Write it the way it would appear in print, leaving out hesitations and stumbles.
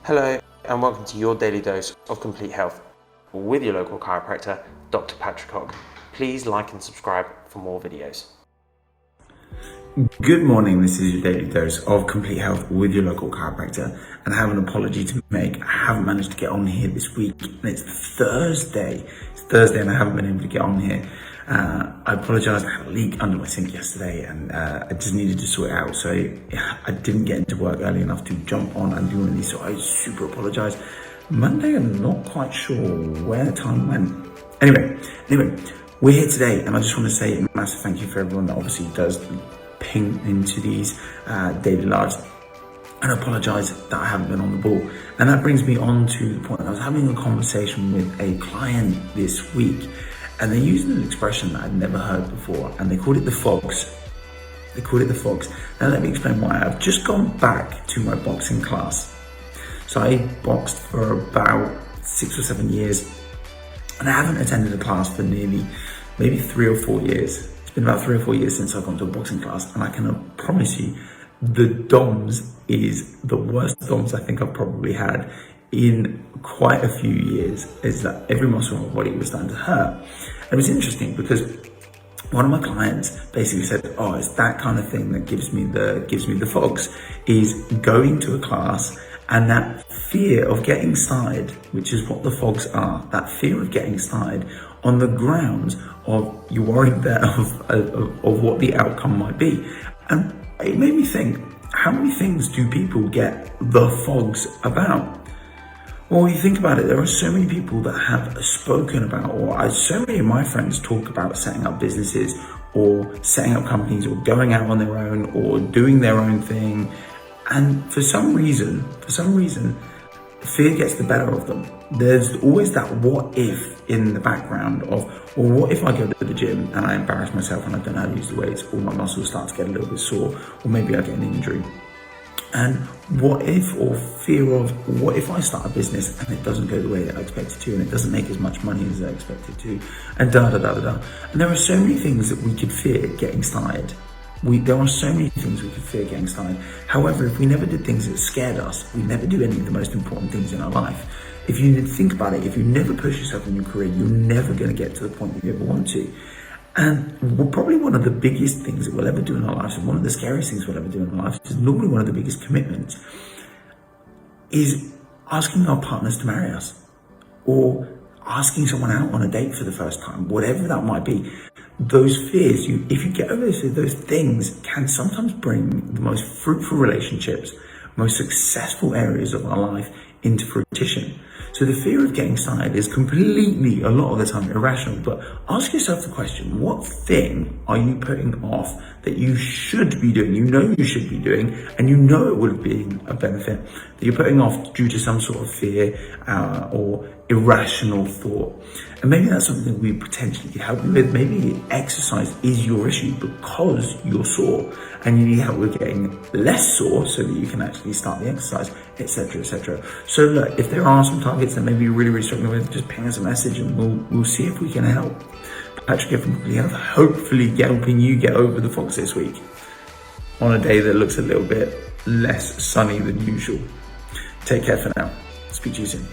Hello and welcome to your daily dose of complete health with your local chiropractor, Dr. Patrick Hogg. Please like and subscribe for more videos. Good morning, this is your daily dose of complete health with your local chiropractor, and I have an apology to make. I haven't managed to get on here this week, and it's Thursday. It's Thursday and I haven't been able to get on here. I apologise, I had a leak under my sink yesterday and I just needed to sort it out, so I didn't get into work early enough to jump on and do one of these, so I super apologise. Monday, I'm not quite sure where time went. Anyway, we're here today and I just want to say a massive thank you for everyone that obviously does ping into these daily lives, and I apologise that I haven't been on the ball. And that brings me on to the point, I was having a conversation with a client this week and they used an expression that I'd never heard before, and they called it the F.O.G.S. Now let me explain why. I've just gone back to my boxing class. So I boxed for about 6 or 7 years and I haven't attended a class for maybe 3 or 4 years. It's been about 3 or 4 years since I've gone to a boxing class, and I can promise you the DOMS is the worst DOMS I think I've probably had in quite a few years. Is that every muscle in my body was starting to hurt. And it was interesting because one of my clients basically said, oh, it's that kind of thing that gives me the F.O.G.S, is going to a class and that fear of getting started, which is what the F.O.G.S are, that fear of getting started on the grounds of you're worried there of what the outcome might be. And it made me think, how many things do people get the F.O.G.S about? Well, when you think about it, there are so many people that have spoken about, or so many of my friends talk about setting up businesses or setting up companies or going out on their own or doing their own thing. And for some reason, fear gets the better of them. There's always that what if in the background of, well, what if I go to the gym and I embarrass myself and I don't know how to use the weights, or my muscles start to get a little bit sore, or maybe I get an injury. And what if, or fear of, what if I start a business and it doesn't go the way that I expected to, and it doesn't make as much money as I expected to, and And there are so many things that we could fear getting started. There are so many things we could fear getting started. However, if we never did things that scared us, we never do any of the most important things in our life. If you think about it, if you never push yourself in your career, you're never going to get to the point that you ever want to. And probably one of the biggest things that we'll ever do in our lives, and one of the scariest things we'll ever do in our lives, is normally one of the biggest commitments, is asking our partners to marry us, or asking someone out on a date for the first time, whatever that might be. Those fears, if you get over those things can sometimes bring the most fruitful relationships, most successful areas of our life into fruition. So the fear of getting started is completely, a lot of the time, irrational. But ask yourself the question, what thing are you putting off that you should be doing, you know you should be doing, and you know it would be a benefit, that you're putting off due to some sort of fear or irrational thought? And maybe that's something we potentially can help you with. Maybe exercise is your issue because you're sore and you need help with getting less sore so that you can actually start the exercise, etc., etc. So look, if there are some targets that maybe you're really struggling with, just ping us a message and we'll see if we can help. Patrick here from Complete Health, hopefully helping you get over the F.O.G.S this week on a day that looks a little bit less sunny than usual. Take care for now. Speak to you soon.